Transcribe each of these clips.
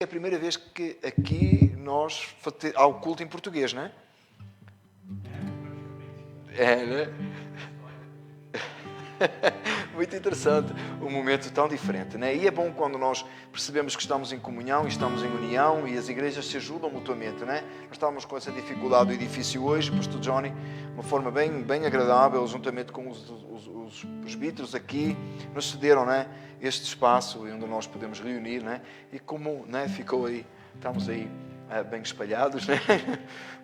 É a primeira vez que aqui há o culto em português, não é? É, né? Muito interessante, um momento tão diferente, né? E é bom quando nós percebemos que estamos em comunhão e estamos em união e as igrejas se ajudam mutuamente, né? Nós estávamos com essa dificuldade do edifício hoje, o pastor Johnny, de uma forma bem agradável, juntamente com os presbíteros aqui, nos cederam, né, este espaço onde nós podemos reunir, né? E como, né, ficou aí, estamos aí bem espalhados, né?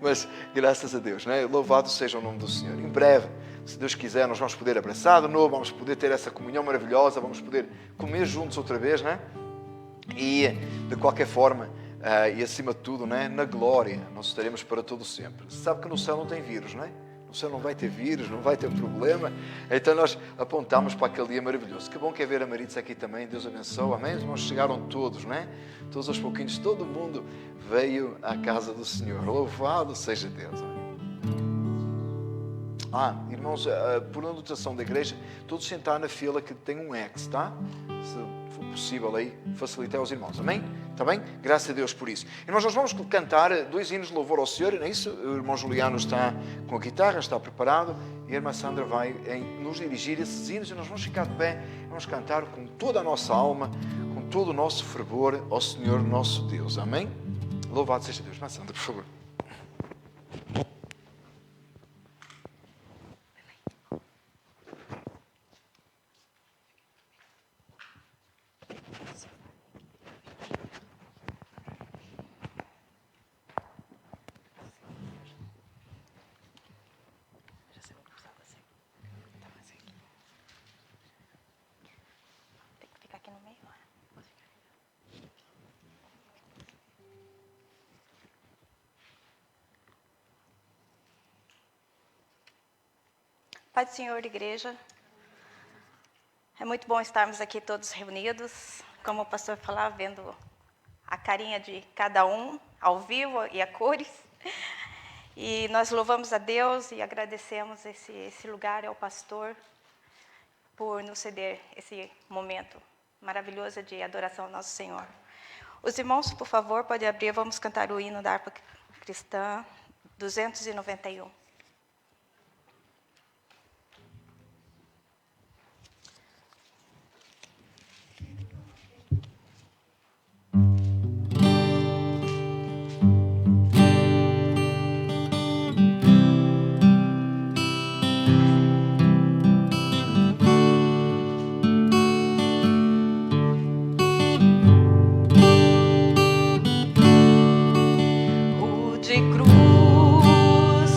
Mas graças a Deus, né? Louvado seja o nome do Senhor. Em breve, se Deus quiser, nós vamos poder abraçar de novo, vamos poder ter essa comunhão maravilhosa, vamos poder comer juntos outra vez, né? E de qualquer forma, e acima de tudo, né, na glória, nós estaremos para todo sempre. Sabe que no céu não tem vírus, não é? No céu não vai ter vírus, não vai ter problema. Então nós apontamos para aquele dia maravilhoso. Que bom que é ver a Maritza aqui também. Deus abençoe. Amém? Os irmãos chegaram todos, não é? Todos aos pouquinhos, todo mundo veio à casa do Senhor. Louvado seja Deus. Irmãos, por anotação da igreja, todos sentar na fila que tem um X, tá? Se for possível aí, facilitar aos irmãos. Amém? Está bem? Graças a Deus por isso. Irmãos, nós vamos cantar 2 hinos de louvor ao Senhor, não é isso? O irmão Juliano está com a guitarra, está preparado, e a irmã Sandra vai nos dirigir esses hinos, e nós vamos ficar de pé, vamos cantar com toda a nossa alma, com todo o nosso fervor ao Senhor nosso Deus. Amém? Louvado seja Deus. Irmã Sandra, por favor. Pai do Senhor, igreja, é muito bom estarmos aqui todos reunidos, como o pastor falava, vendo a carinha de cada um, ao vivo e a cores. E nós louvamos a Deus e agradecemos esse lugar ao pastor por nos ceder esse momento maravilhoso de adoração ao nosso Senhor. Os irmãos, por favor, podem abrir, vamos cantar o hino da harpa cristã 291. De cruz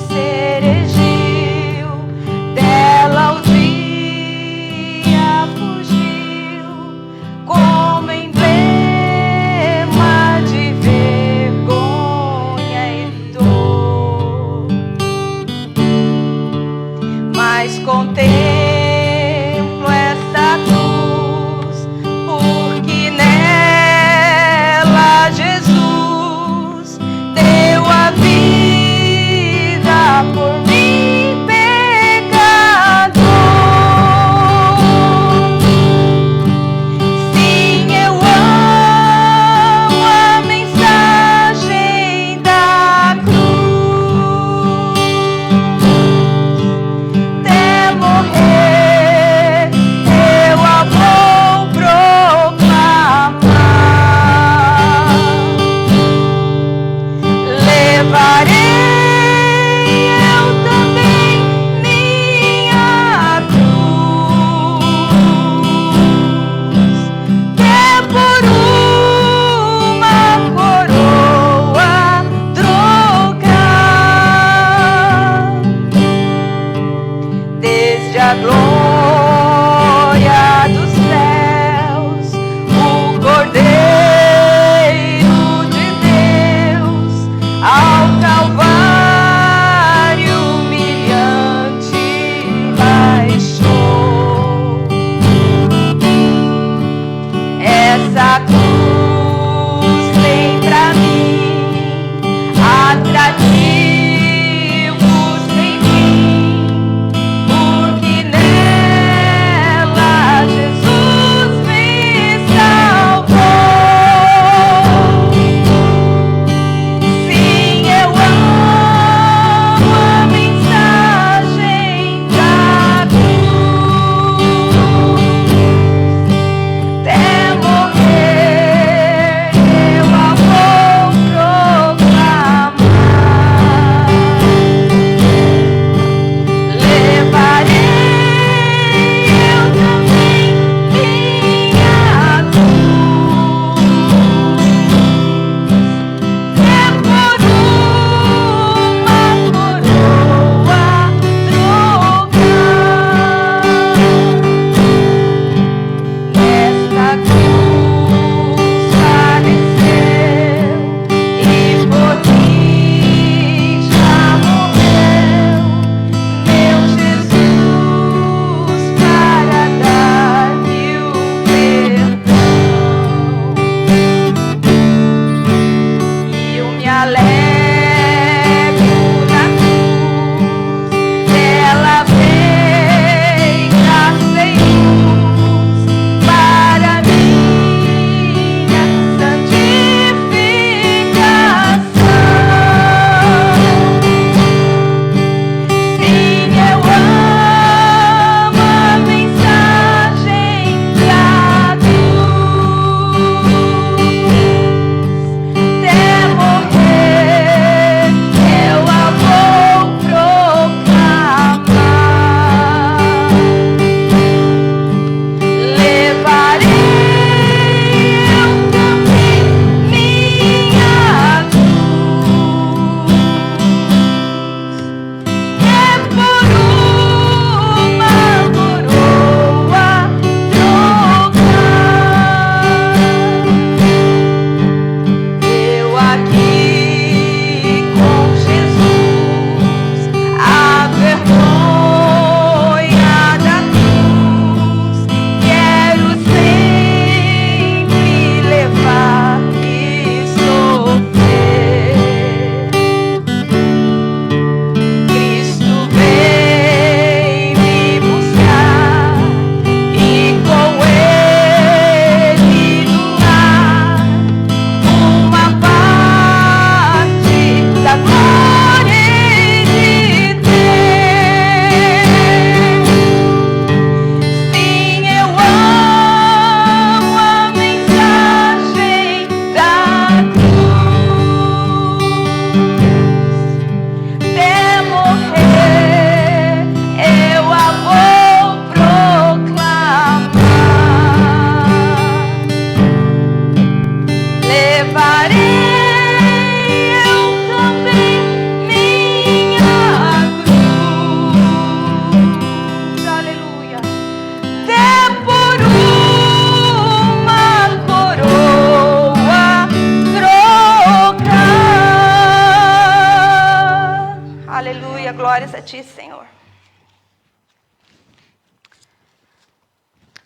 Glórias a Ti, Senhor.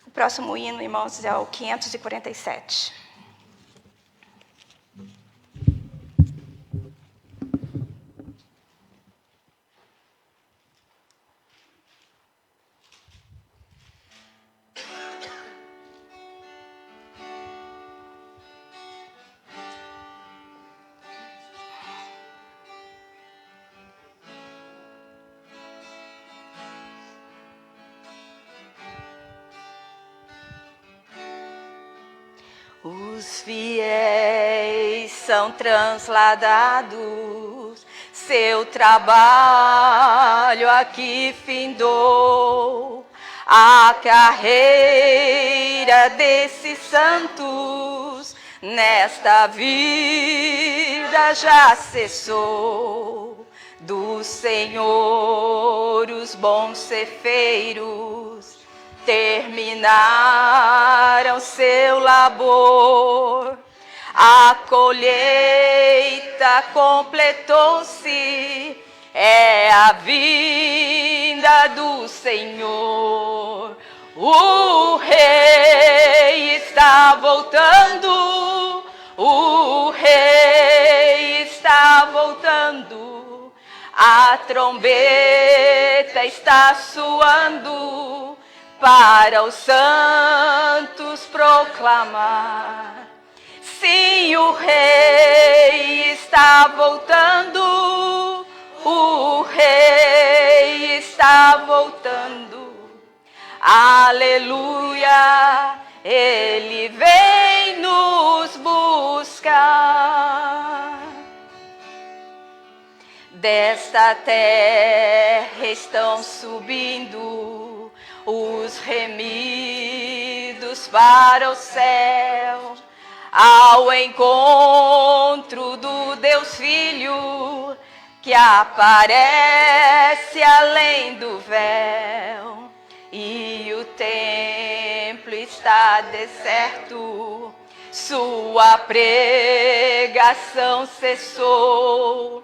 O próximo hino, irmãos, é o 547. Os fiéis são transladados, seu trabalho aqui findou. A carreira desses santos nesta vida já cessou. Do Senhor os bons cefeiros terminaram seu labor, a colheita completou-se, é a vinda do Senhor. O Rei está voltando, o Rei está voltando, a trombeta está soando, para os santos proclamar. Sim, o Rei está voltando, o Rei está voltando. Aleluia, Ele vem nos buscar. Desta terra estão subindo os remidos para o céu, ao encontro do Deus Filho, que aparece além do véu. E o templo está deserto, sua pregação cessou.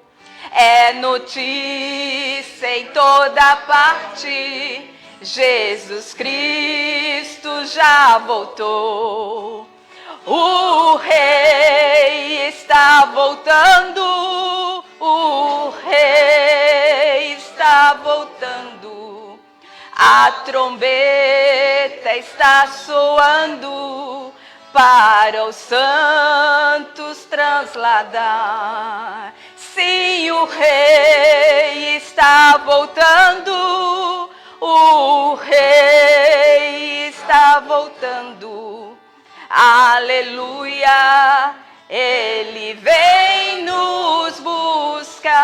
É notícia em toda parte, Jesus Cristo já voltou. O Rei está voltando, o Rei está voltando. A trombeta está soando, para os santos transladar. Sim, o Rei está voltando, o Rei está voltando. Aleluia, Ele vem nos buscar.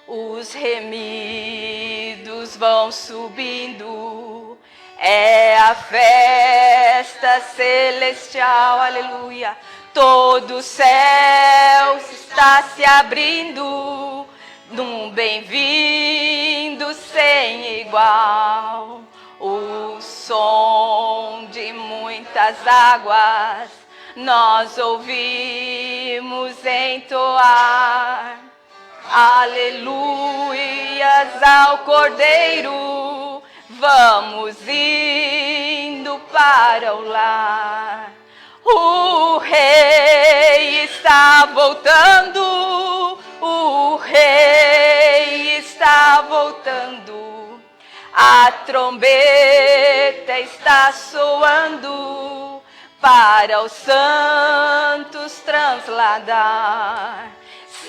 Os remidos vão subindo, é a festa celestial, aleluia. Todo o céu está se abrindo, num bem-vindo sem igual. O som de muitas águas nós ouvimos entoar. Aleluias ao Cordeiro, vamos indo para o lar. O Rei está voltando, o Rei está voltando. A trombeta está soando, para os santos transladar.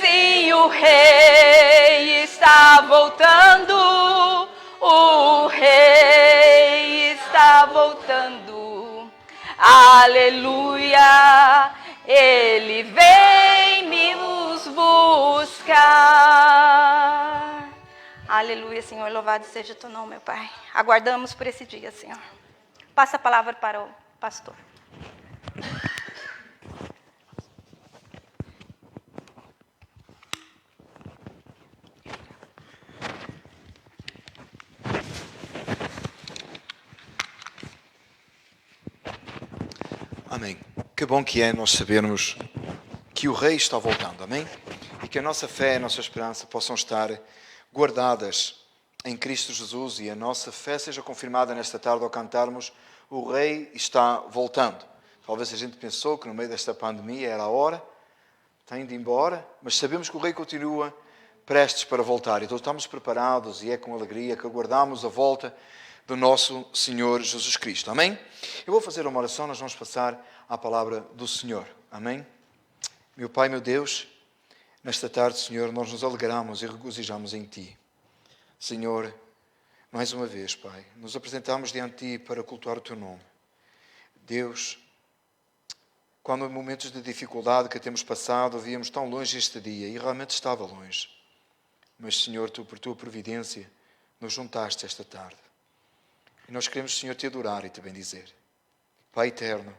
Sim, o Rei está voltando, o Rei está voltando. Aleluia, Ele vem nos buscar. Aleluia, Senhor, louvado seja o Teu nome, meu Pai. Aguardamos por esse dia, Senhor. Passa a palavra para o pastor. Amém. Que bom que é nós sabermos que o Rei está voltando, amém? E que a nossa fé e a nossa esperança possam estar guardadas em Cristo Jesus e a nossa fé seja confirmada nesta tarde ao cantarmos o Rei está voltando. Talvez a gente pensou que no meio desta pandemia era a hora, está indo embora, mas sabemos que o Rei continua prestes para voltar. Então estamos preparados e é com alegria que aguardamos a volta do nosso Senhor Jesus Cristo. Amém? Eu vou fazer uma oração, nós vamos passar à palavra do Senhor. Amém? Meu Pai, meu Deus, nesta tarde, Senhor, nós nos alegramos e regozijamos em Ti. Senhor, mais uma vez, Pai, nos apresentamos diante de Ti para cultuar o Teu nome. Deus, quando em momentos de dificuldade que temos passado, víamos tão longe este dia, e realmente estava longe. Mas, Senhor, Tu, por Tua providência, nos juntaste esta tarde. E nós queremos, Senhor, Te adorar e Te bendizer. Pai eterno,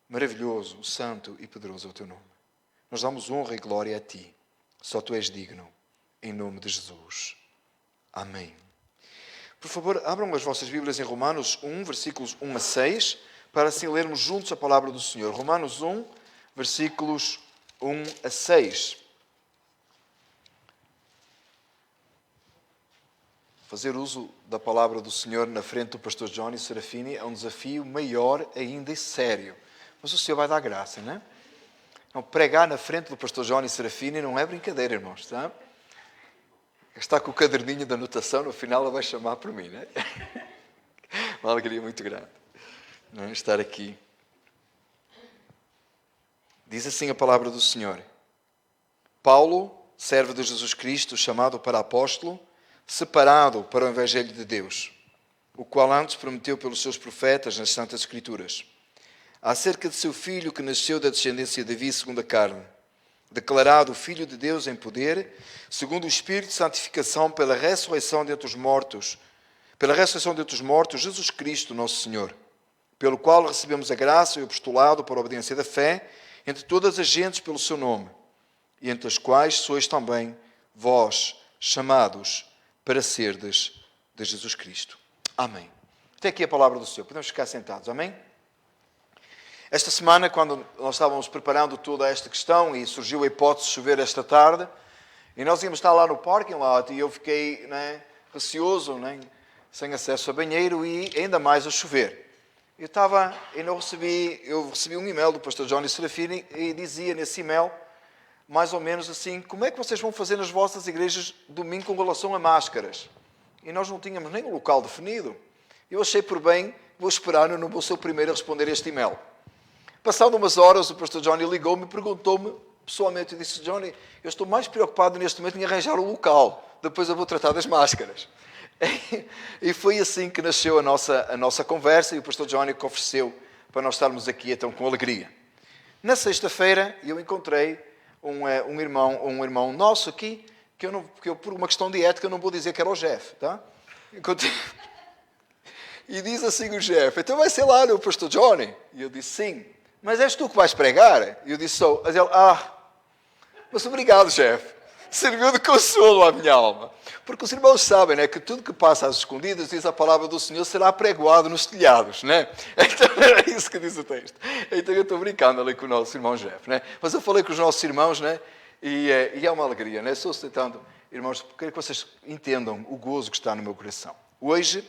maravilhoso, santo e poderoso é o Teu nome. Nós damos honra e glória a Ti. Só Tu és digno. Em nome de Jesus. Amém. Por favor, abram as vossas Bíblias em Romanos 1, versículos 1 a 6, para assim lermos juntos a palavra do Senhor. Romanos 1, versículos 1 a 6. Fazer uso da palavra do Senhor na frente do pastor Johnny Serafini é um desafio maior ainda e sério. Mas o Senhor vai dar graça, não é? Não, pregar na frente do pastor Johnny Serafini não é brincadeira, irmãos, está? Está com o caderninho da anotação, no final ela vai chamar por mim, não é? Uma alegria muito grande, não é? Estar aqui. Diz assim a palavra do Senhor. Paulo, servo de Jesus Cristo, chamado para apóstolo, separado para o Evangelho de Deus, o qual antes prometeu pelos seus profetas nas Santas Escrituras, acerca de seu filho que nasceu da descendência de Davi segundo a carne, declarado Filho de Deus em poder, segundo o Espírito de santificação pela ressurreição dentre os mortos, Jesus Cristo, nosso Senhor, pelo qual recebemos a graça e o apostolado para a obediência da fé entre todas as gentes pelo seu nome, e entre as quais sois também vós chamados para serdes de Jesus Cristo. Amém. Até aqui a palavra do Senhor. Podemos ficar sentados. Amém? Esta semana, quando nós estávamos preparando toda esta questão e surgiu a hipótese de chover esta tarde, e nós íamos estar lá no parking lot e eu fiquei receoso, sem acesso a banheiro e ainda mais a chover. Eu recebi um e-mail do pastor Johnny Serafini e dizia nesse e-mail, mais ou menos assim, como é que vocês vão fazer nas vossas igrejas domingo com relação a máscaras? E nós não tínhamos nem um local definido. Eu achei por bem, vou esperar, eu não vou ser o primeiro a responder este e-mail. Passado umas horas, o pastor Johnny ligou-me e perguntou-me pessoalmente, eu disse, Johnny, eu estou mais preocupado neste momento em arranjar o local, depois eu vou tratar das máscaras. E foi assim que nasceu a nossa conversa e o pastor Johnny que ofereceu para nós estarmos aqui então com alegria. Na sexta-feira eu encontrei um irmão nosso aqui, que eu, por uma questão de ética, eu não vou dizer que era o Jeff, tá? E diz assim o Jeff, então vai ser lá o pastor Johnny? E eu disse, sim. Mas és tu que vais pregar? E eu disse, sou. Mas ele, mas obrigado, Jeff. Serviu de consolo à minha alma. Porque os irmãos sabem, que tudo que passa às escondidas, diz a palavra do Senhor, será pregoado nos telhados, Então é isso que diz o texto. Então eu estou brincando ali com o nosso irmão Jeff, Mas eu falei com os nossos irmãos, E é uma alegria, Estou tentando, irmãos, quero que vocês entendam o gozo que está no meu coração. Hoje,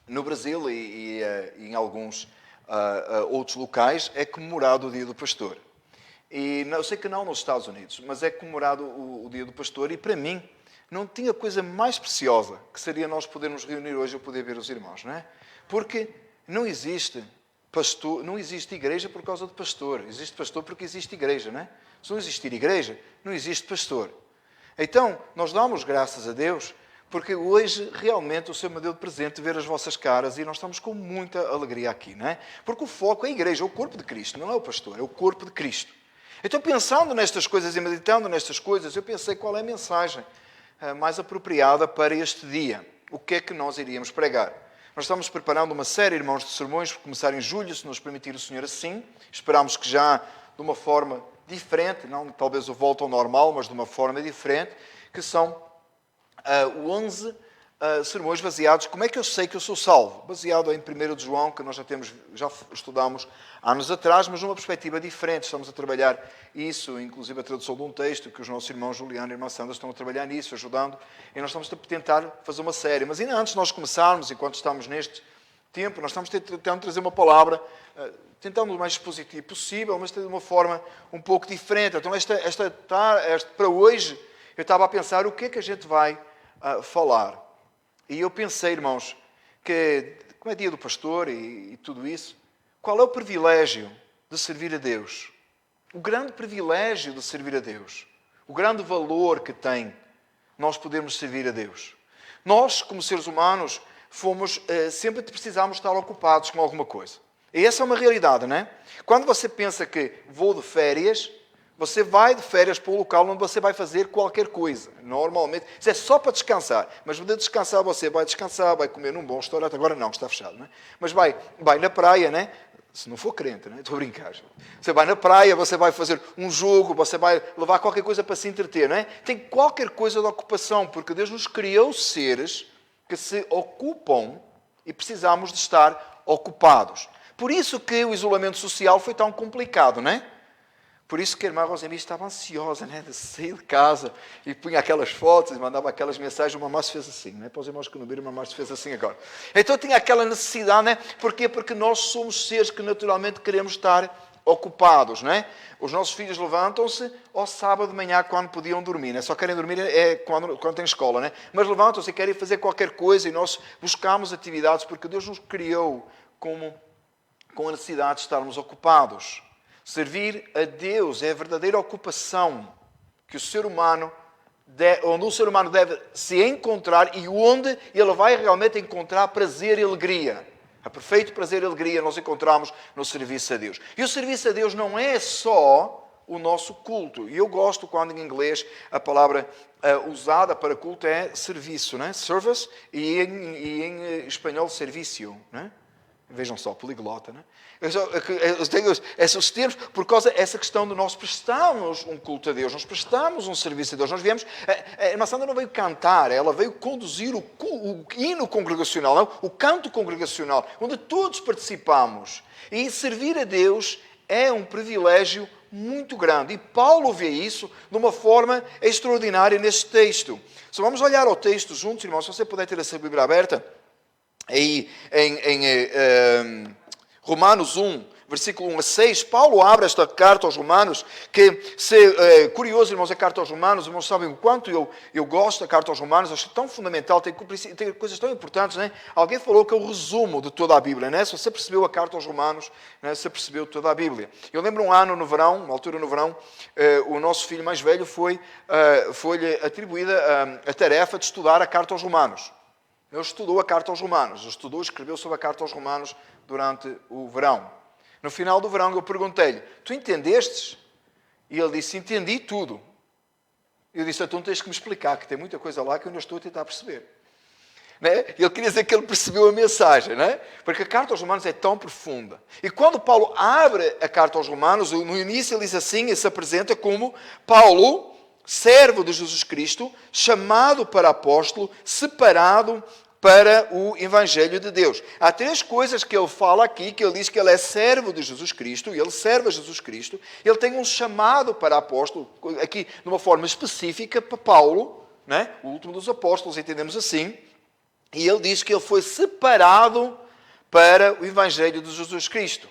no Brasil e em alguns outros locais, é comemorado o Dia do Pastor. E eu sei que não nos Estados Unidos, mas é comemorado o Dia do Pastor e para mim não tinha coisa mais preciosa que seria nós podermos reunir hoje e poder ver os irmãos, Porque não existe pastor, não existe igreja por causa de pastor. Existe pastor porque existe igreja, Se não existir igreja, não existe pastor. Então, nós damos graças a Deus porque hoje realmente o Senhor me deu de presente ver as vossas caras e nós estamos com muita alegria aqui, Porque o foco é a igreja, é o corpo de Cristo, não é o pastor, é o corpo de Cristo. Então, pensando nestas coisas e meditando nestas coisas, eu pensei qual é a mensagem mais apropriada para este dia. O que é que nós iríamos pregar? Nós estamos preparando uma série, irmãos, de sermões, para começar em julho, se nos permitir o Senhor assim. Esperamos que já de uma forma diferente, não talvez o volta ao normal, mas de uma forma diferente, que são 11 sermões baseados, como é que eu sei que eu sou salvo? Baseado em 1 de João, que nós já estudamos há anos atrás, mas numa perspectiva diferente. Estamos a trabalhar isso, inclusive a tradução de um texto, que os nossos irmãos Juliano e irmã Sandra estão a trabalhar nisso, ajudando, e nós estamos a tentar fazer uma série. Mas ainda antes de nós começarmos, enquanto estamos neste tempo, nós estamos tentando trazer uma palavra, tentando o mais positivo possível, mas de uma forma um pouco diferente. Então, para hoje, eu estava a pensar o que é que a gente vai falar. E eu pensei, irmãos, que, como é dia do pastor e tudo isso, qual é o privilégio de servir a Deus? O grande privilégio de servir a Deus. O grande valor que tem nós podermos servir a Deus. Nós, como seres humanos, sempre precisamos estar ocupados com alguma coisa. E essa é uma realidade, não é? Quando você pensa que vou de férias, você vai de férias para um local onde você vai fazer qualquer coisa. Normalmente, isso é só para descansar. Mas de descansar, você vai descansar, vai comer num bom restaurante. Agora não, está fechado, não é? Mas vai na praia, não é? Se não for crente, não é? Estou a brincar. Você vai na praia, você vai fazer um jogo, você vai levar qualquer coisa para se entreter, não é? Tem qualquer coisa de ocupação, porque Deus nos criou seres que se ocupam e precisamos de estar ocupados. Por isso que o isolamento social foi tão complicado, não é? Por isso que a irmã Rosemary estava ansiosa, né, de sair de casa e punha aquelas fotos e mandava aquelas mensagens. Uma Márcia fez assim, né? Para os irmãos que não viram, uma Márcia fez assim agora. Então tinha aquela necessidade, né? Porquê? Porque nós somos seres que naturalmente queremos estar ocupados, não é? Os nossos filhos levantam-se ao sábado de manhã quando podiam dormir, né? Só querem dormir quando tem escola, né? Mas levantam-se e querem fazer qualquer coisa e nós buscamos atividades porque Deus nos criou com a necessidade de estarmos ocupados. Servir a Deus é a verdadeira ocupação que onde o ser humano deve se encontrar e onde ele vai realmente encontrar prazer e alegria. A perfeito prazer e alegria nós encontramos no serviço a Deus. E o serviço a Deus não é só o nosso culto. E eu gosto quando em inglês a palavra usada para culto é serviço, né? Service, e em espanhol serviço, né? Vejam só, poliglota, né? Eu tenho esses termos por causa dessa questão de nós prestarmos um culto a Deus, nós prestamos um serviço a Deus. Nós viemos, a irmã Sandra não veio cantar, ela veio conduzir o hino congregacional, não? O canto congregacional, onde todos participamos. E servir a Deus é um privilégio muito grande. E Paulo vê isso de uma forma extraordinária neste texto. Se vamos olhar ao texto juntos, irmãos, se você puder ter essa Bíblia aberta, aí em Romanos 1, versículo 1 a 6, Paulo abre esta carta aos Romanos, curioso, irmãos, a carta aos Romanos, irmãos sabem o quanto eu gosto da carta aos Romanos, acho tão fundamental, tem coisas tão importantes, né? Alguém falou que é o resumo de toda a Bíblia, né? Se você percebeu a carta aos Romanos, né? Você percebeu toda a Bíblia. Eu lembro um ano no verão, uma altura no verão, o nosso filho mais velho foi-lhe atribuída a tarefa de estudar a carta aos Romanos. Ele estudou a carta aos Romanos, escreveu sobre a carta aos Romanos durante o verão. No final do verão eu perguntei-lhe, tu entendestes? E ele disse, entendi tudo. Eu disse, então tens que me explicar, que tem muita coisa lá que eu ainda estou a tentar perceber. Né? Ele queria dizer que ele percebeu a mensagem, né? Porque a carta aos Romanos é tão profunda. E quando Paulo abre a carta aos Romanos, no início ele diz assim, ele se apresenta como Paulo, servo de Jesus Cristo, chamado para apóstolo, separado para o Evangelho de Deus. Há três coisas que ele fala aqui, que ele diz que ele é servo de Jesus Cristo, e ele serve a Jesus Cristo, ele tem um chamado para apóstolo, aqui de uma forma específica, para Paulo, né? O último dos apóstolos, entendemos assim, e ele diz que ele foi separado para o Evangelho de Jesus Cristo.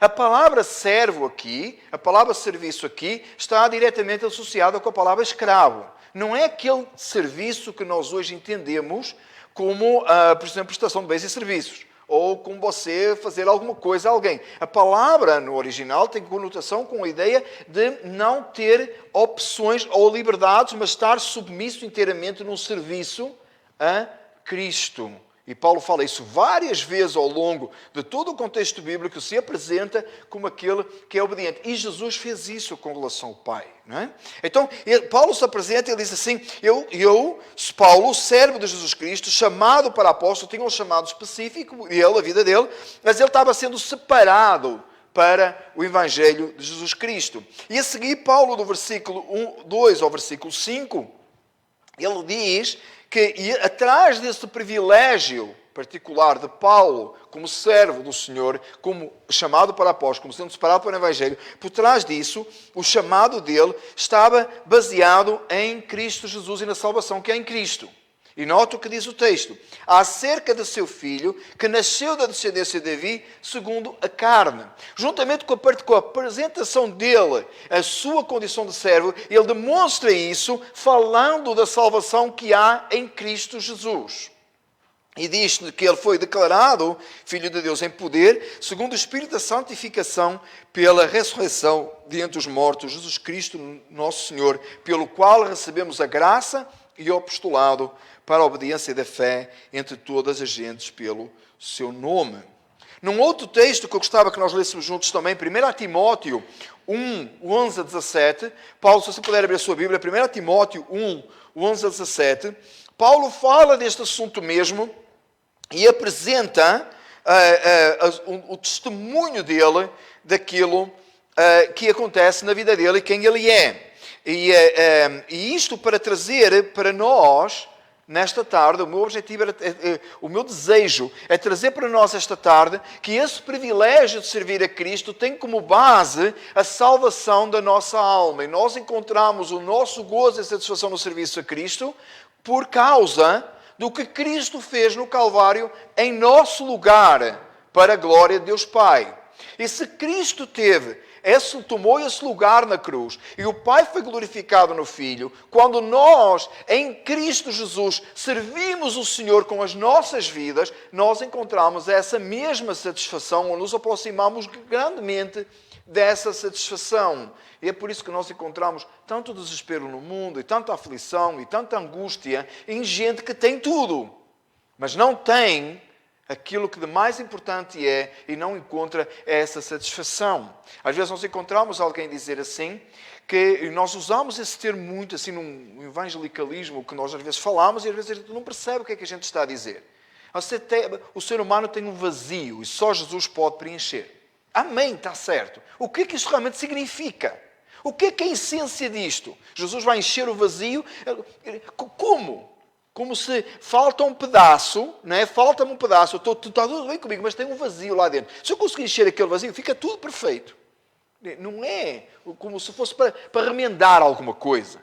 A palavra servo aqui, a palavra serviço aqui, está diretamente associada com a palavra escravo. Não é aquele serviço que nós hoje entendemos como, por exemplo, prestação de bens e serviços, ou como você fazer alguma coisa a alguém. A palavra no original tem conotação com a ideia de não ter opções ou liberdades, mas estar submisso inteiramente num serviço a Cristo. E Paulo fala isso várias vezes ao longo de todo o contexto bíblico, se apresenta como aquele que é obediente. E Jesus fez isso com relação ao Pai. Não é? Então, Paulo se apresenta e ele diz assim, Paulo, servo de Jesus Cristo, chamado para apóstolo, tinha um chamado específico, a vida dele, mas ele estava sendo separado para o Evangelho de Jesus Cristo. E a seguir, Paulo, do versículo 2 ao versículo 5, ele diz que atrás desse privilégio particular de Paulo, como servo do Senhor, como chamado para apóstolo, como sendo separado para o Evangelho, por trás disso, o chamado dele estava baseado em Cristo Jesus e na salvação que é em Cristo. E nota o que diz o texto: acerca de seu filho, que nasceu da descendência de Davi, segundo a carne. Juntamente com a apresentação dele, a sua condição de servo, ele demonstra isso falando da salvação que há em Cristo Jesus. E diz que ele foi declarado Filho de Deus em poder, segundo o Espírito da santificação, pela ressurreição de entre os mortos, Jesus Cristo, nosso Senhor, pelo qual recebemos a graça e o apostolado para a obediência da fé entre todas as gentes pelo seu nome. Num outro texto que eu gostava que nós lêssemos juntos também, 1 Timóteo 1, 11 a 17, Paulo, se você puder abrir a sua Bíblia, 1 Timóteo 1, 11 a 17, Paulo fala deste assunto mesmo e apresenta o testemunho dele daquilo que acontece na vida dele e quem ele é. E isto para trazer para nós, nesta tarde, o meu objetivo, o meu desejo é trazer para nós esta tarde que esse privilégio de servir a Cristo tem como base a salvação da nossa alma. E nós encontramos o nosso gozo e satisfação no serviço a Cristo por causa do que Cristo fez no Calvário em nosso lugar, para a glória de Deus Pai. E se Cristo tomou esse lugar na cruz, e o Pai foi glorificado no Filho, quando nós, em Cristo Jesus, servimos o Senhor com as nossas vidas, nós encontramos essa mesma satisfação, ou nos aproximamos grandemente dessa satisfação. E é por isso que nós encontramos tanto desespero no mundo, e tanta aflição, e tanta angústia em gente que tem tudo, mas não tem aquilo que de mais importante é e não encontra essa satisfação. Às vezes nós encontramos alguém dizer assim, que nós usamos esse termo muito assim num evangelicalismo que nós às vezes falamos e às vezes a gente não percebe o que é que a gente está a dizer. O ser humano tem um vazio e só Jesus pode preencher. Amém, está certo. O que é que isto realmente significa? O que é a essência disto? Jesus vai encher o vazio? Como? Como se falta um pedaço, não é? Falta-me um pedaço, está tudo bem comigo, mas tem um vazio lá dentro. Se eu conseguir encher aquele vazio, fica tudo perfeito. Não é como se fosse para remendar alguma coisa.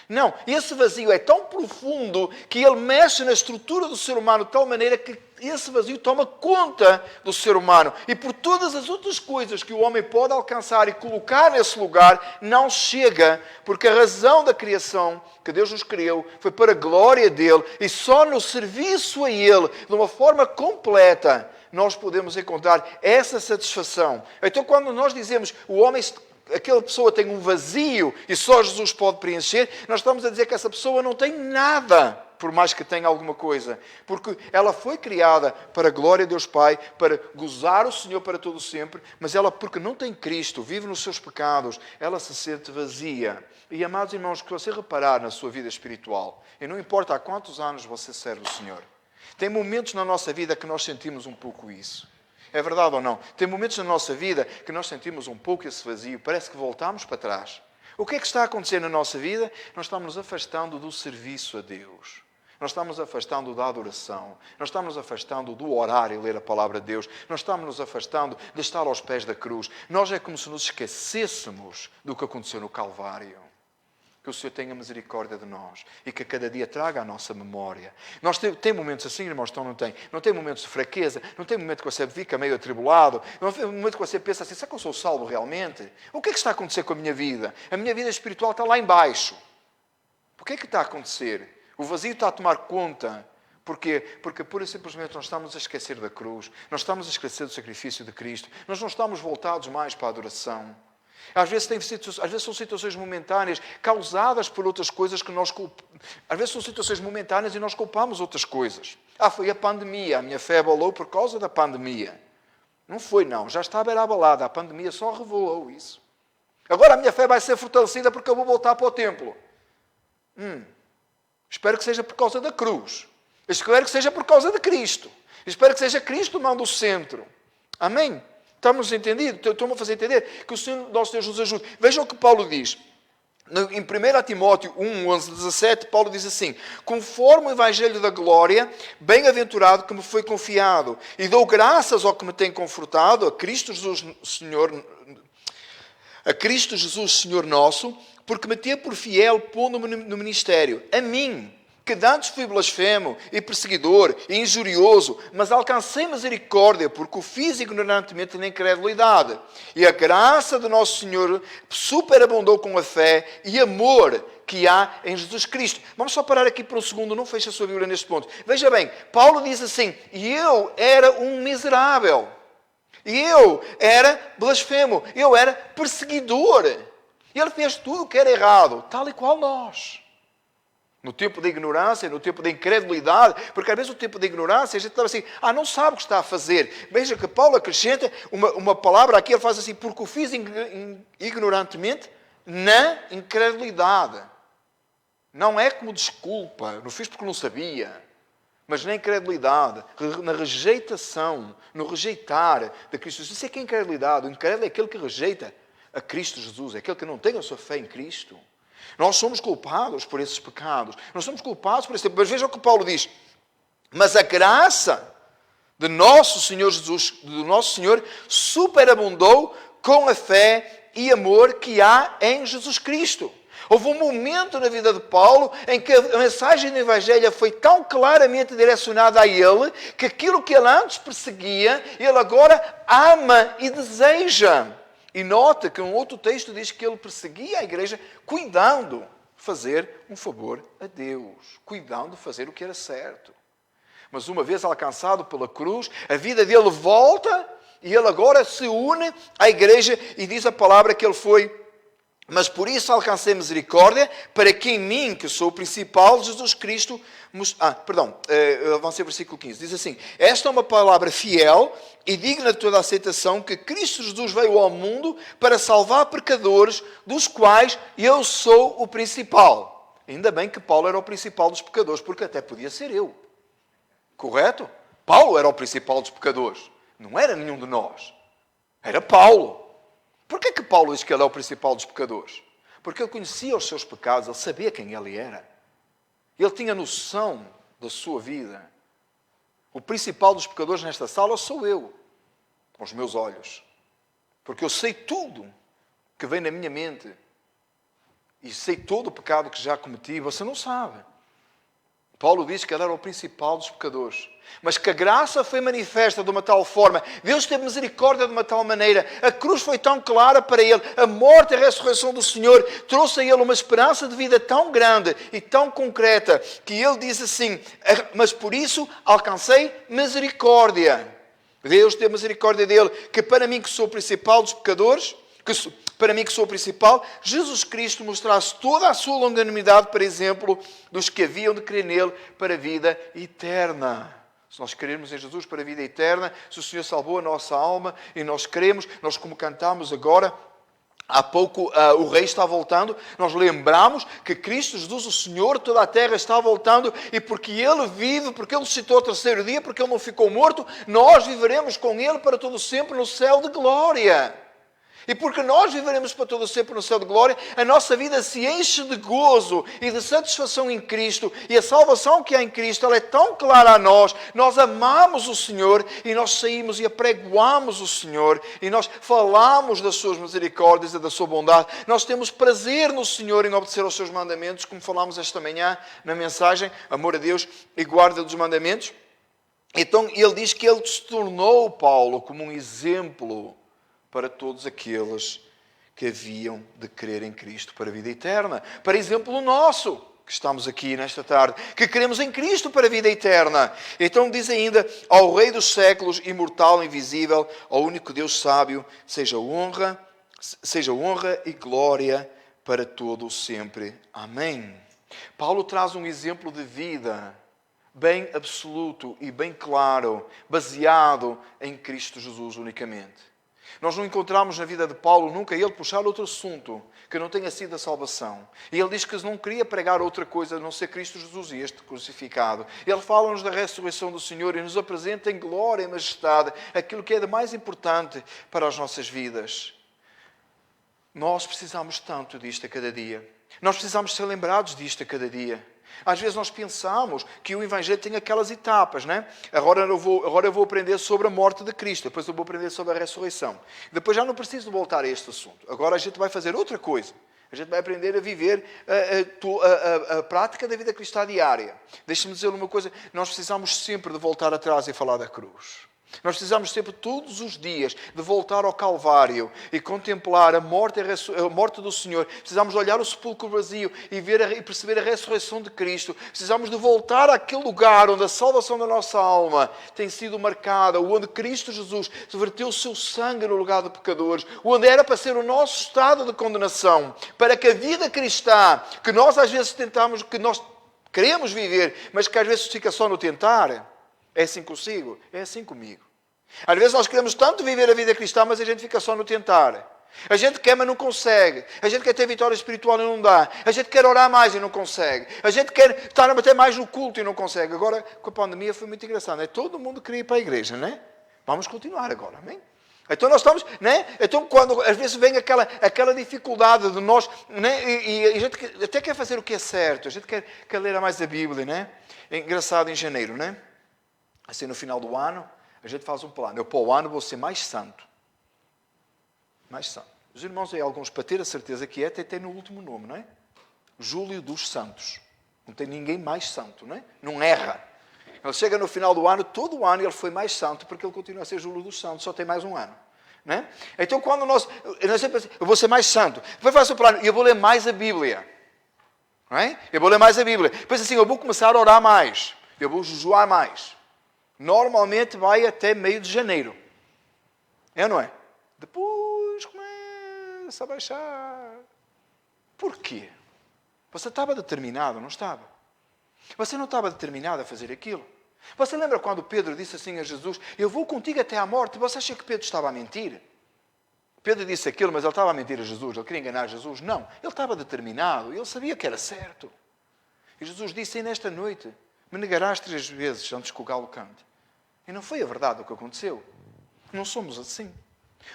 Não, esse vazio é tão profundo que ele mexe na estrutura do ser humano de tal maneira que esse vazio toma conta do ser humano. E por todas as outras coisas que o homem pode alcançar e colocar nesse lugar, não chega, porque a razão da criação que Deus nos criou foi para a glória dele e só no serviço a ele, de uma forma completa, nós podemos encontrar essa satisfação. Então, quando nós dizemos o homem, aquela pessoa tem um vazio e só Jesus pode preencher, nós estamos a dizer que essa pessoa não tem nada, por mais que tenha alguma coisa. Porque ela foi criada para a glória de Deus Pai, para gozar o Senhor para todo sempre, mas ela, porque não tem Cristo, vive nos seus pecados, ela se sente vazia. E, amados irmãos, que você reparar na sua vida espiritual, e não importa há quantos anos você serve o Senhor, tem momentos na nossa vida que nós sentimos um pouco isso. É verdade ou não? Tem momentos na nossa vida que nós sentimos um pouco esse vazio. Parece que voltamos para trás. O que é que está a acontecer na nossa vida? Nós estamos nos afastando do serviço a Deus. Nós estamos nos afastando da adoração. Nós estamos nos afastando do orar e ler a palavra de Deus. Nós estamos nos afastando de estar aos pés da cruz. Nós é como se nos esquecêssemos do que aconteceu no Calvário. Que o Senhor tenha misericórdia de nós e que a cada dia traga a nossa memória. Nós tem momentos assim, irmãos, então não tem. Não tem momentos de fraqueza, não tem momento que você fica meio atribulado, não tem momento que você pensa assim, será que eu sou salvo realmente? O que é que está a acontecer com a minha vida? A minha vida espiritual está lá em baixo. O que é que está a acontecer? O vazio está a tomar conta. Porquê? Porque pura e simplesmente nós estamos a esquecer da cruz, nós estamos a esquecer do sacrifício de Cristo, nós não estamos voltados mais para a adoração. Às vezes são situações momentâneas causadas por outras coisas que nós culpamos. Às vezes são situações momentâneas e nós culpamos outras coisas. Foi a pandemia, a minha fé abalou por causa da pandemia. Não foi, não. Já estava abalada. A pandemia só revelou isso. Agora a minha fé vai ser fortalecida porque eu vou voltar para o templo. Espero que seja por causa da cruz. Espero que seja por causa de Cristo. Espero que seja Cristo o mando centro. Amém? Estamos entendidos? Estou-me a fazer entender que o Senhor, nosso Deus, nos ajude. Vejam o que Paulo diz. Em 1 Timóteo 1, 11, 17, Paulo diz assim: conforme o Evangelho da glória, bem-aventurado que me foi confiado, e dou graças ao que me tem confortado, a Cristo Jesus, Senhor nosso, porque me teve por fiel pondo-me no ministério, a mim, que dantes fui blasfemo e perseguidor e injurioso, mas alcancei misericórdia, porque o fiz ignorantemente na incredulidade. E a graça do nosso Senhor superabundou com a fé e amor que há em Jesus Cristo. Vamos só parar aqui por um segundo, não feche a sua Bíblia neste ponto. Veja bem, Paulo diz assim: eu era um miserável, eu era blasfemo, eu era perseguidor. Ele fez tudo o que era errado, tal e qual nós. No tempo da ignorância, no tempo da incredulidade, porque às vezes no tempo da ignorância a gente estava assim, não sabe o que está a fazer. Veja que Paulo acrescenta uma palavra aqui, ele faz assim, porque o fiz ignorantemente na incredulidade. Não é como desculpa, não fiz porque não sabia, mas na incredulidade, na rejeitação, no rejeitar de Cristo Jesus. Isso é que é incredulidade. O incrédulo é aquele que rejeita a Cristo Jesus, é aquele que não tem a sua fé em Cristo. Nós somos culpados por esses pecados. Nós somos culpados por esse tempo. Mas veja o que Paulo diz. Mas a graça de nosso Senhor Jesus, do nosso Senhor, superabundou com a fé e amor que há em Jesus Cristo. Houve um momento na vida de Paulo em que a mensagem do Evangelho foi tão claramente direcionada a ele, que aquilo que ele antes perseguia, ele agora ama e deseja. E nota que um outro texto diz que ele perseguia a igreja cuidando de fazer um favor a Deus. Cuidando de fazer o que era certo. Mas uma vez alcançado pela cruz, a vida dele volta e ele agora se une à igreja e diz a palavra que ele foi: mas por isso alcancei misericórdia, para que em mim, que sou o principal, Jesus Cristo... avancei ao versículo 15. Diz assim: esta é uma palavra fiel e digna de toda a aceitação, que Cristo Jesus veio ao mundo para salvar pecadores, dos quais eu sou o principal. Ainda bem que Paulo era o principal dos pecadores, porque até podia ser eu. Correto? Paulo era o principal dos pecadores. Não era nenhum de nós. Era Paulo. Porquê que Paulo diz que ele é o principal dos pecadores? Porque ele conhecia os seus pecados, ele sabia quem ele era. Ele tinha noção da sua vida. O principal dos pecadores nesta sala sou eu, com os meus olhos. Porque eu sei tudo que vem na minha mente. E sei todo o pecado que já cometi. Você não sabe. Paulo diz que ele era o principal dos pecadores. Mas que a graça foi manifesta de uma tal forma. Deus teve misericórdia de uma tal maneira. A cruz foi tão clara para ele. A morte e a ressurreição do Senhor trouxe a ele uma esperança de vida tão grande e tão concreta, que ele diz assim: mas por isso alcancei misericórdia. Deus teve misericórdia dele, que para mim que sou o principal dos pecadores, para mim que sou o principal, Jesus Cristo mostrasse toda a sua longanimidade, por exemplo, dos que haviam de crer nele para a vida eterna. Se nós crermos em Jesus para a vida eterna, se o Senhor salvou a nossa alma e nós cremos, nós como cantámos agora, há pouco o Rei está voltando, nós lembramos que Cristo Jesus, o Senhor, toda a terra está voltando, e porque Ele vive, porque Ele ressuscitou ao terceiro dia, porque Ele não ficou morto, nós viveremos com Ele para todo sempre no céu de glória. E porque nós viveremos para todo sempre no céu de glória, a nossa vida se enche de gozo e de satisfação em Cristo. E a salvação que há em Cristo, ela é tão clara a nós. Nós amamos o Senhor e nós saímos e apregoamos o Senhor. E nós falamos das suas misericórdias e da sua bondade. Nós temos prazer no Senhor em obedecer aos seus mandamentos, como falámos esta manhã na mensagem, amor a Deus e guarda dos mandamentos. Então ele diz que ele se tornou, Paulo, como um exemplo para todos aqueles que haviam de crer em Cristo para a vida eterna. Para exemplo nosso, que estamos aqui nesta tarde, que queremos em Cristo para a vida eterna. Então diz ainda: ao Rei dos séculos, imortal, invisível, ao único Deus sábio, seja honra e glória para todo o sempre. Amém. Paulo traz um exemplo de vida bem absoluto e bem claro, baseado em Cristo Jesus unicamente. Nós não encontramos na vida de Paulo nunca ele puxar outro assunto que não tenha sido a salvação. E ele diz que não queria pregar outra coisa a não ser Cristo Jesus e este crucificado. Ele fala-nos da ressurreição do Senhor e nos apresenta em glória e majestade aquilo que é de mais importante para as nossas vidas. Nós precisamos tanto disto a cada dia. Nós precisamos ser lembrados disto a cada dia. Às vezes nós pensamos que o Evangelho tem aquelas etapas, não é? Agora eu vou aprender sobre a morte de Cristo, depois eu vou aprender sobre a ressurreição. Depois já não preciso voltar a este assunto. Agora a gente vai fazer outra coisa. A gente vai aprender a viver a prática da vida cristã diária. Deixe-me dizer uma coisa, nós precisamos sempre de voltar atrás e falar da cruz. Nós precisamos sempre, todos os dias, de voltar ao Calvário e contemplar a morte do Senhor. Precisamos olhar o sepulcro vazio e perceber a ressurreição de Cristo. Precisamos de voltar àquele lugar onde a salvação da nossa alma tem sido marcada, onde Cristo Jesus verteu o seu sangue no lugar de pecadores, onde era para ser o nosso estado de condenação, para que a vida cristã, que nós às vezes tentamos, que nós queremos viver, mas que às vezes fica só no tentar. É assim consigo? É assim comigo. Às vezes nós queremos tanto viver a vida cristã, mas a gente fica só no tentar. A gente quer, mas não consegue. A gente quer ter vitória espiritual e não dá. A gente quer orar mais e não consegue. A gente quer estar a bater mais no culto e não consegue. Agora, com a pandemia foi muito engraçado, não é? Todo mundo queria ir para a igreja, não é? Vamos continuar agora, amém? Então nós estamos, né? Então quando às vezes vem aquela dificuldade de nós, né? E a gente até quer fazer o que é certo. A gente quer ler mais a Bíblia, né? É engraçado, em janeiro, né? Assim, no final do ano, a gente faz um plano. Eu, para o ano, vou ser mais santo. Mais santo. Os irmãos aí, alguns, para ter a certeza que tem no último nome, não é? Júlio dos Santos. Não tem ninguém mais santo, não é? Não erra. Ele chega no final do ano, todo o ano ele foi mais santo, porque ele continua a ser Júlio dos Santos, só tem mais um ano. Não é? Então, quando nós sempre pensamos, eu vou ser mais santo. Depois faço o plano, e eu vou ler mais a Bíblia. Não é? Eu vou ler mais a Bíblia. Depois assim, eu vou começar a orar mais. Eu vou jejuar mais. Normalmente vai até meio de janeiro. É ou não é? Depois começa a baixar. Porquê? Você estava determinado, não estava? Você não estava determinado a fazer aquilo? Você lembra quando Pedro disse assim a Jesus, eu vou contigo até à morte? Você acha que Pedro estava a mentir? Pedro disse aquilo, mas ele estava a mentir a Jesus. Ele queria enganar Jesus? Não. Ele estava determinado. Ele sabia que era certo. E Jesus disse, e nesta noite me negarás 3 vezes antes que o galo cante. E não foi a verdade o que aconteceu. Não somos assim.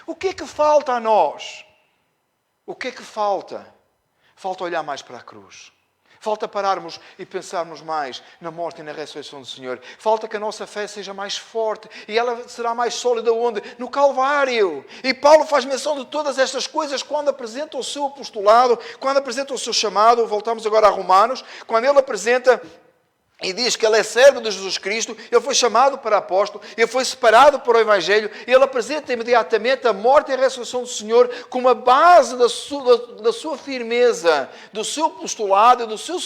O que é que falta a nós? O que é que falta? Falta olhar mais para a cruz. Falta pararmos e pensarmos mais na morte e na ressurreição do Senhor. Falta que a nossa fé seja mais forte. E ela será mais sólida onde? No Calvário. E Paulo faz menção de todas estas coisas quando apresenta o seu apostolado, quando apresenta o seu chamado. Voltamos agora a Romanos. Quando ele apresenta e diz que ele é servo de Jesus Cristo, ele foi chamado para apóstolo, ele foi separado para o Evangelho, e ele apresenta imediatamente a morte e a ressurreição do Senhor como a base da sua firmeza, do seu apostolado, do seu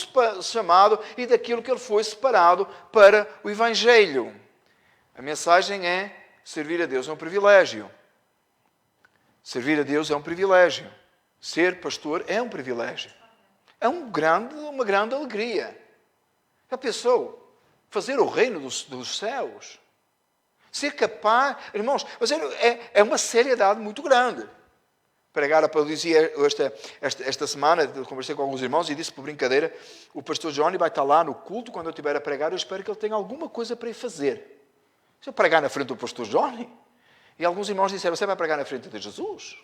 chamado e daquilo que ele foi separado para o Evangelho. A mensagem é: servir a Deus é um privilégio. Servir a Deus é um privilégio. Ser pastor é um privilégio. É uma grande alegria. Já pensou? Fazer o reino dos céus. Ser capaz... Irmãos, é uma seriedade muito grande. Pregar, eu dizia esta semana, conversei com alguns irmãos e disse por brincadeira, o pastor Johnny vai estar lá no culto, quando eu estiver a pregar, eu espero que ele tenha alguma coisa para ir fazer. Se eu pregar na frente do pastor Johnny, e alguns irmãos disseram, você vai pregar na frente de Jesus?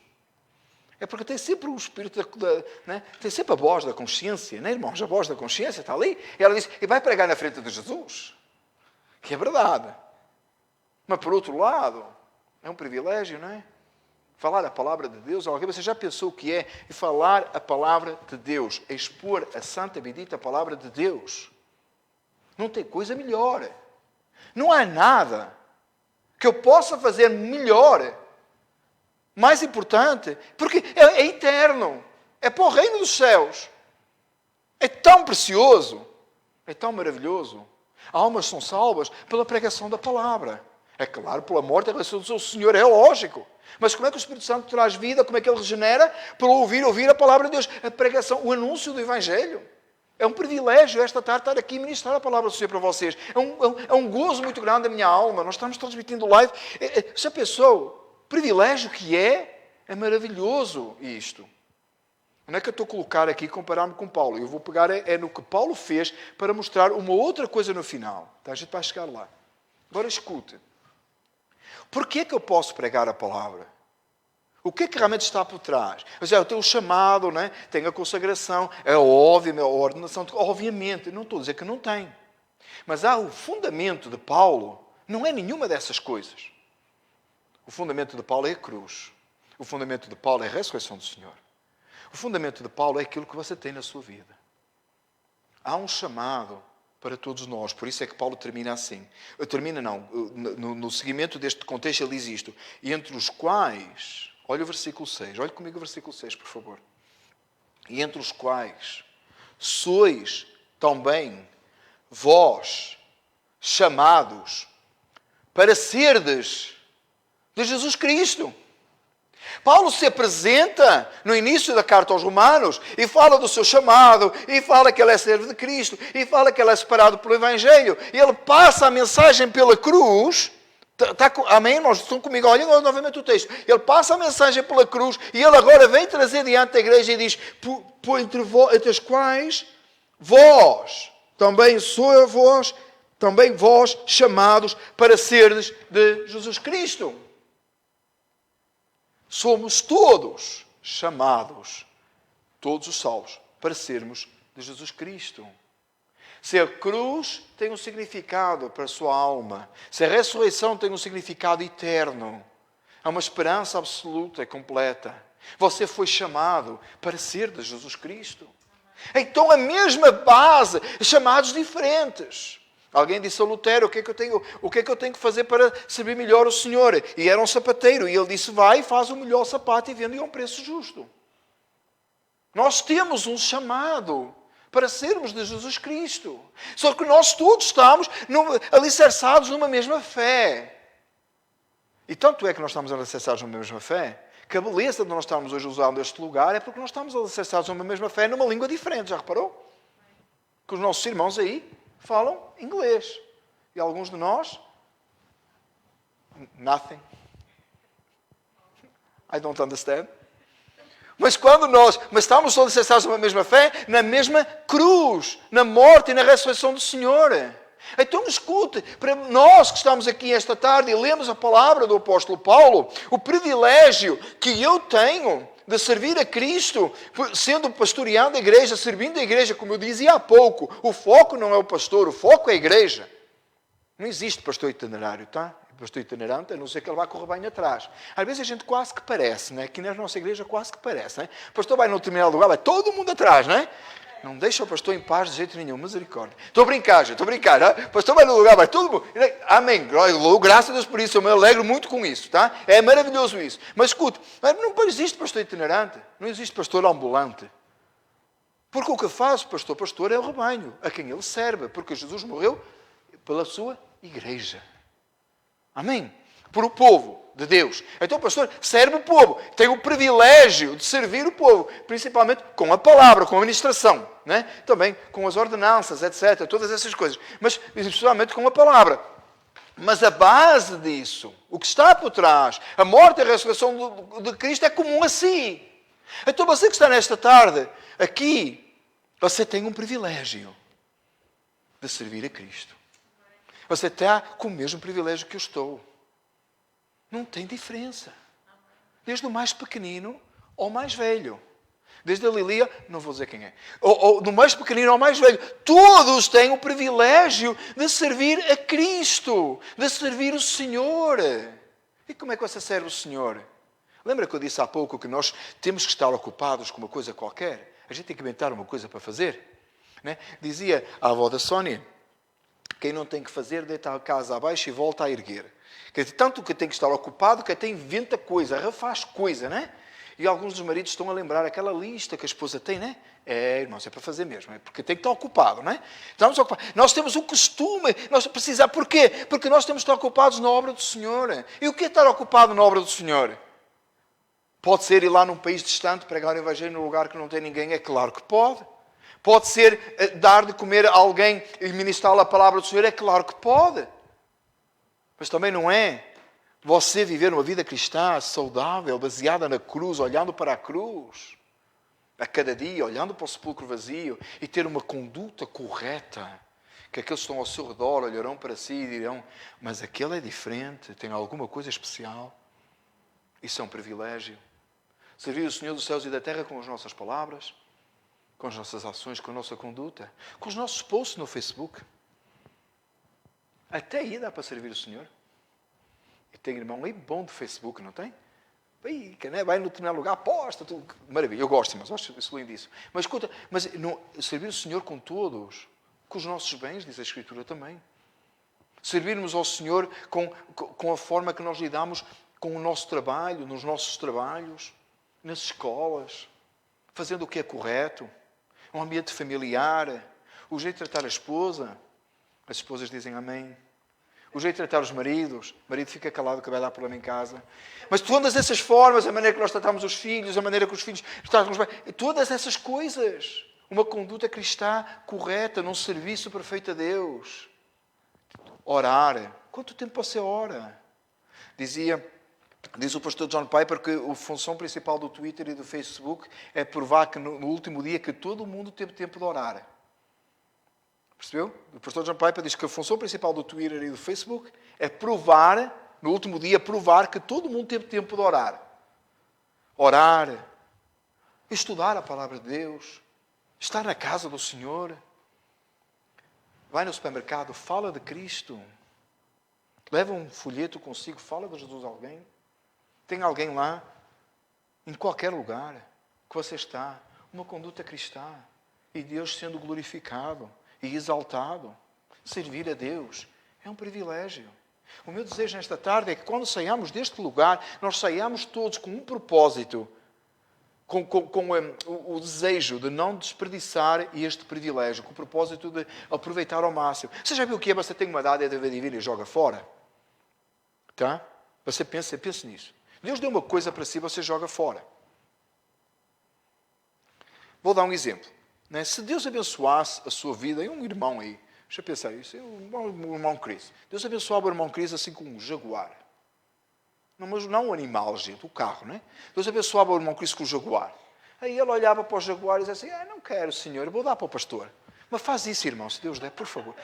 É porque tem sempre o espírito, né? Tem sempre a voz da consciência, né, irmãos? A voz da consciência está ali. E ela disse, e vai pregar na frente de Jesus? Que é verdade. Mas, por outro lado, é um privilégio, não é? Falar a palavra de Deus. Alguém, você já pensou o que é falar a palavra de Deus? Expor a santa e bendita palavra de Deus. Não tem coisa melhor. Não há nada que eu possa fazer melhor, mais importante, porque é eterno, é para o reino dos céus. É tão precioso, é tão maravilhoso. Almas são salvas pela pregação da palavra. É claro, pela morte e a ressurreição do Senhor, é lógico. Mas como é que o Espírito Santo traz vida, como é que ele regenera? Para ouvir a palavra de Deus, a pregação, o anúncio do Evangelho. É um privilégio esta tarde estar aqui e ministrar a palavra do Senhor para vocês. É um gozo muito grande da minha alma. Nós estamos transmitindo live. Já pensou? Privilégio que é maravilhoso isto. Não é que eu estou a colocar aqui e comparar-me com Paulo. Eu vou pegar no que Paulo fez para mostrar uma outra coisa no final. Tá? A gente vai chegar lá. Agora escute. Porquê é que eu posso pregar a palavra? O que é que realmente está por trás? Ou seja, tem o chamado, né? Tem a consagração, é óbvio, a ordenação. Obviamente, não estou a dizer que não tem. Mas há o fundamento de Paulo, não é nenhuma dessas coisas. O fundamento de Paulo é a cruz. O fundamento de Paulo é a ressurreição do Senhor. O fundamento de Paulo é aquilo que você tem na sua vida. Há um chamado para todos nós. Por isso é que Paulo termina assim. Termina não. No seguimento deste contexto ele diz isto. E entre os quais... Olha o versículo 6. Olhe comigo o versículo 6, por favor. E entre os quais sois também vós chamados para serdes de Jesus Cristo. Paulo se apresenta no início da carta aos Romanos e fala do seu chamado, e fala que ele é servo de Cristo, e fala que ele é separado pelo Evangelho. E ele passa a mensagem pela cruz. Amém? Nós estão comigo. Olhem novamente o texto. Ele passa a mensagem pela cruz e ele agora vem trazer diante da igreja e diz: entre as quais vós, também vós chamados para serdes de Jesus Cristo. Somos todos chamados, todos os salvos, para sermos de Jesus Cristo. Se a cruz tem um significado para a sua alma, se a ressurreição tem um significado eterno, há uma esperança absoluta e completa. Você foi chamado para ser de Jesus Cristo. Então a mesma base, chamados diferentes. Alguém disse a Lutero: o que é que eu tenho que fazer para servir melhor o Senhor? E era um sapateiro. E ele disse: vai, faz o melhor sapato e vende a um preço justo. Nós temos um chamado para sermos de Jesus Cristo. Só que nós todos estamos alicerçados numa mesma fé. E tanto é que nós estamos alicerçados numa mesma fé, que a beleza de nós estarmos hoje usando este lugar é porque nós estamos alicerçados numa mesma fé, numa língua diferente. Já reparou? Que os nossos irmãos aí falam inglês. E alguns de nós, nothing. I don't understand. Mas estamos todos alicerçados numa mesma fé, na mesma cruz, na morte e na ressurreição do Senhor. Então escute, para nós que estamos aqui esta tarde e lemos a palavra do apóstolo Paulo, o privilégio que eu tenho de servir a Cristo, sendo pastoreando a igreja, servindo a igreja, como eu dizia há pouco, o foco não é o pastor, o foco é a igreja. Não existe pastor itinerário, tá? Pastor itinerante, a não ser que ele vá correr bem atrás. Às vezes a gente quase que parece, né? Aqui na nossa igreja quase que parece, né? O pastor vai num determinado lugar, vai todo mundo atrás, né? Não deixa o pastor em paz de jeito nenhum, misericórdia. Estou a brincar, gente, estou a brincar, né? O pastor vai no lugar, vai todo mundo. Amém, graças a Deus por isso, eu me alegro muito com isso, tá? É maravilhoso isso. Mas escute, não existe pastor itinerante, não existe pastor ambulante. Porque o que faz o pastor? O pastor é o rebanho, a quem ele serve, porque Jesus morreu pela sua igreja. Amém? Por o povo de Deus. Então o pastor serve o povo. Tem o privilégio de servir o povo. Principalmente com a palavra, com a ministração. Né? Também com as ordenanças, etc. Todas essas coisas. Mas principalmente com a palavra. Mas a base disso, o que está por trás, a morte e a ressurreição de Cristo é comum a si. Então você que está nesta tarde aqui, você tem um privilégio de servir a Cristo. Você está com o mesmo privilégio que eu estou. Não tem diferença. Desde o mais pequenino ao mais velho. Desde a Lilia, não vou dizer quem é. Ou do mais pequenino ao mais velho. Todos têm o privilégio de servir a Cristo. De servir o Senhor. E como é que você serve o Senhor? Lembra que eu disse há pouco que nós temos que estar ocupados com uma coisa qualquer? A gente tem que inventar uma coisa para fazer. Né? Dizia a avó da Sónia: quem não tem que fazer, deita a casa abaixo e volta a erguer. Quer dizer, tanto que tem que estar ocupado, que até inventa coisa, refaz coisa, né? E alguns dos maridos estão a lembrar aquela lista que a esposa tem, né? É, irmãos, é para fazer mesmo, é porque tem que estar ocupado, né? Estamos ocupados. Nós temos o costume, nós precisamos, porquê? Porque nós temos que estar ocupados na obra do Senhor. E o que é estar ocupado na obra do Senhor? Pode ser ir lá num país distante, pregar o Evangelho num lugar que não tem ninguém? É claro que pode. Pode ser dar de comer a alguém e ministrar a palavra do Senhor? É claro que pode. Mas também não é você viver uma vida cristã saudável, baseada na cruz, olhando para a cruz, a cada dia, olhando para o sepulcro vazio e ter uma conduta correta, que aqueles que estão ao seu redor olharão para si e dirão: mas aquele é diferente, tem alguma coisa especial. Isso é um privilégio. Servir o Senhor dos céus e da terra com as nossas palavras, com as nossas ações, com a nossa conduta, com os nossos posts no Facebook. Até aí dá para servir o Senhor. E tem irmão aí bom do Facebook, não tem? Vai no determinado lugar, posta, tudo. Maravilha, eu gosto, mas acho isso lindíssimo. Mas escuta, servir o Senhor com todos, com os nossos bens, diz a Escritura também. Servirmos ao Senhor com a forma que nós lidamos com o nosso trabalho, nos nossos trabalhos, nas escolas, fazendo o que é correto, um ambiente familiar, o jeito de tratar a esposa. As esposas dizem amém. O jeito de tratar os maridos. O marido fica calado que vai dar problema em casa. Mas todas essas formas, a maneira que nós tratamos os filhos, a maneira que os filhos tratam os pais, todas essas coisas. Uma conduta cristã correta, num serviço perfeito a Deus. Orar. Quanto tempo você ora? Diz o pastor John Piper que a função principal do Twitter e do Facebook é provar que no último dia que todo mundo teve tempo de orar. Percebeu? O pastor John Piper diz que a função principal do Twitter e do Facebook é provar, no último dia, provar que todo mundo teve tempo de orar. Orar, estudar a palavra de Deus, estar na casa do Senhor. Vai no supermercado, fala de Cristo. Leva um folheto consigo, fala de Jesus a alguém. Tem alguém lá, em qualquer lugar que você está, uma conduta cristã. E Deus sendo glorificado e exaltado. Servir a Deus é um privilégio. O meu desejo nesta tarde é que quando saiamos deste lugar, nós saiamos todos com um propósito, com o desejo de não desperdiçar este privilégio, com o propósito de aproveitar ao máximo. Você já viu o que é? Você tem uma dádiva divina e joga fora? Tá? Você pensa nisso. Deus deu uma coisa para si, você joga fora. Vou dar um exemplo. Se Deus abençoasse a sua vida, e um irmão aí, deixa eu pensar isso, o irmão Cris. Deus abençoava o irmão Cris assim com um jaguar. Não, mas não um animal, gente, o carro, né? Deus abençoava o irmão Cris com o jaguar. Aí ele olhava para o jaguar e dizia assim, não quero, Senhor, eu vou dar para o pastor. Mas faz isso, irmão, se Deus der, por favor.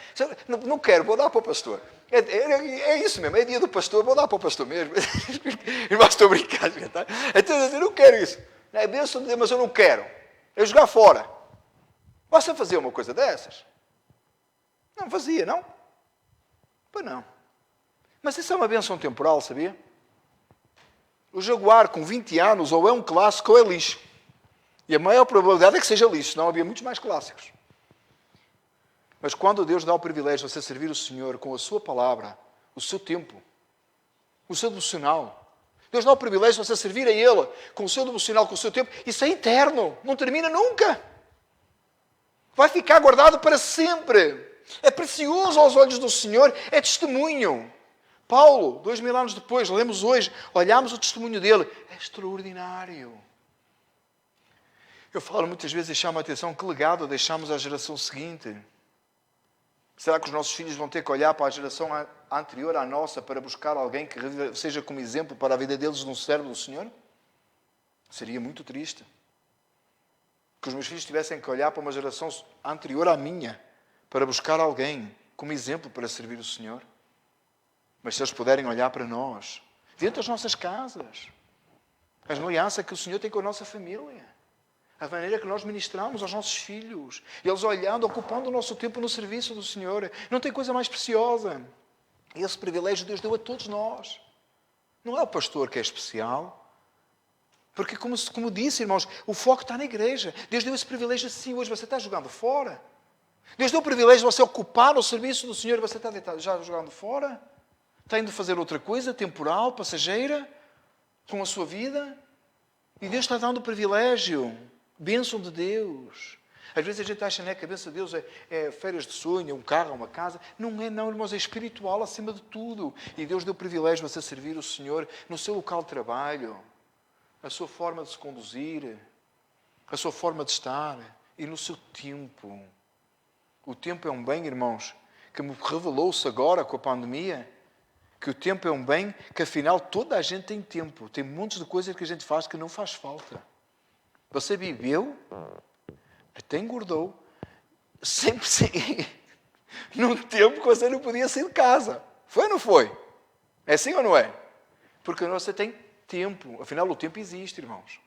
Não quero, vou dar para o pastor. É isso mesmo, é dia do pastor, vou dar para o pastor mesmo. Irmão, estou a brincar, tá? Então eu não quero isso. É bênção de Deus, mas eu não quero. Eu jogar fora. Você fazia uma coisa dessas? Não fazia, não? Pois não. Mas isso é uma bênção temporal, sabia? O jaguar com 20 anos ou é um clássico ou é lixo. E a maior probabilidade é que seja lixo, senão havia muitos mais clássicos. Mas quando Deus dá o privilégio de você servir o Senhor com a sua palavra, o seu tempo, o seu devocional, Deus dá o privilégio de você servir a Ele com o seu devocional, com o seu tempo, isso é eterno, não termina nunca. Vai ficar guardado para sempre. É precioso aos olhos do Senhor, é testemunho. Paulo, 2000 anos depois, lemos hoje, olhamos o testemunho dele, é extraordinário. Eu falo muitas vezes e chamo a atenção, que legado deixamos à geração seguinte? Será que os nossos filhos vão ter que olhar para a geração anterior à nossa para buscar alguém que seja como exemplo para a vida deles no servo do Senhor? Seria muito triste. Que os meus filhos tivessem que olhar para uma geração anterior à minha para buscar alguém como exemplo para servir o Senhor. Mas se eles puderem olhar para nós, dentro das nossas casas, a aliança que o Senhor tem com a nossa família, a maneira que nós ministramos aos nossos filhos, eles olhando, ocupando o nosso tempo no serviço do Senhor, não tem coisa mais preciosa. Esse privilégio Deus deu a todos nós. Não é o pastor que é especial, porque como disse, irmãos, o foco está na igreja. Deus deu esse privilégio assim. Hoje você está jogando fora. Deus deu o privilégio de você ocupar o serviço do Senhor e você está deitado, já jogando fora. Está indo fazer outra coisa, temporal, passageira, com a sua vida. E Deus está dando o privilégio, bênção de Deus. Às vezes a gente acha, né, que a bênção de Deus é férias de sonho, um carro, uma casa. Não é, não, irmãos, é espiritual acima de tudo. E Deus deu o privilégio de você servir o Senhor no seu local de trabalho, a sua forma de se conduzir, a sua forma de estar e no seu tempo. O tempo é um bem, irmãos, que me revelou-se agora com a pandemia, que o tempo é um bem que, afinal, toda a gente tem tempo. Tem montes de coisas que a gente faz que não faz falta. Você viveu, até engordou, sempre num tempo que você não podia sair de casa. Foi ou não foi? É assim ou não é? Porque você tem tempo. Afinal, o tempo existe, irmãos.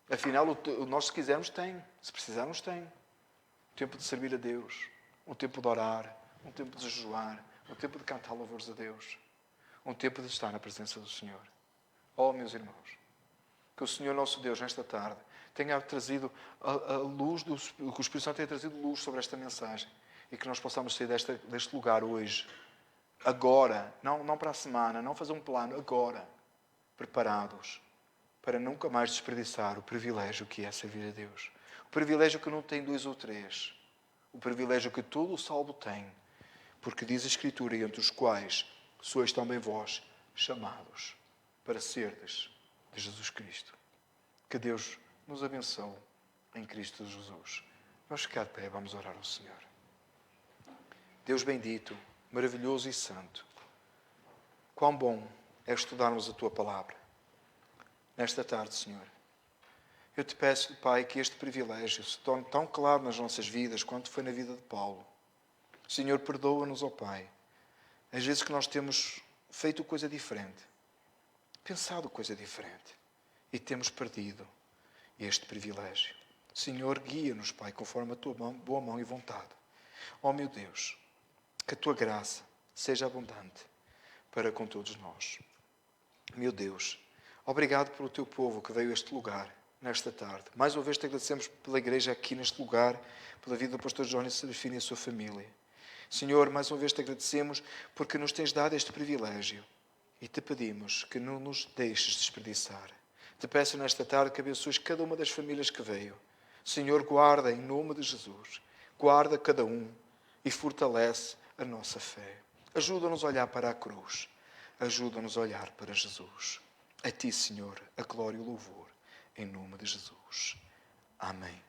Afinal, nós, se quisermos, tem. Se precisarmos, tem. Um tempo de servir a Deus. Um tempo de orar. Um tempo de jejuar. Um tempo de cantar louvores a Deus. Um tempo de estar na presença do Senhor. Oh, meus irmãos, que o Senhor nosso Deus, nesta tarde, tenha trazido a luz, que o Espírito Santo tenha trazido luz sobre esta mensagem e que nós possamos sair deste lugar hoje, agora, não para a semana, não fazer um plano, agora, preparados para nunca mais desperdiçar o privilégio que é servir a Deus. O privilégio que não tem 2 ou 3. O privilégio que todo o salvo tem. Porque diz a Escritura, entre os quais sois também vós chamados para serdes de Jesus Cristo. Que Deus nos abençoe em Cristo Jesus. Vamos ficar de pé, vamos orar ao Senhor. Deus bendito, maravilhoso e santo, quão bom é estudarmos a Tua Palavra. Nesta tarde, Senhor, eu te peço, Pai, que este privilégio se torne tão claro nas nossas vidas quanto foi na vida de Paulo. Senhor, perdoa-nos, ó Pai, às vezes que nós temos feito coisa diferente, pensado coisa diferente, e temos perdido este privilégio. Senhor, guia-nos, Pai, conforme a Tua boa mão e vontade. Ó meu Deus, que a Tua graça seja abundante para com todos nós. Meu Deus, obrigado pelo Teu povo que veio a este lugar, nesta tarde. Mais uma vez te agradecemos pela igreja aqui neste lugar, pela vida do pastor Johnny Serafino e a sua família. Senhor, mais uma vez te agradecemos porque nos tens dado este privilégio e te pedimos que não nos deixes desperdiçar. Te peço nesta tarde que abençoes cada uma das famílias que veio. Senhor, guarda em nome de Jesus. Guarda cada um e fortalece a nossa fé. Ajuda-nos a olhar para a cruz. Ajuda-nos a olhar para Jesus. A Ti, Senhor, a glória e o louvor. Em nome de Jesus. Amém.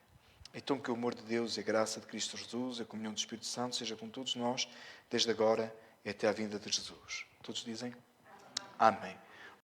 Então que o amor de Deus e a graça de Cristo Jesus, a comunhão do Espírito Santo, seja com todos nós, desde agora e até à vinda de Jesus. Todos dizem? Amém.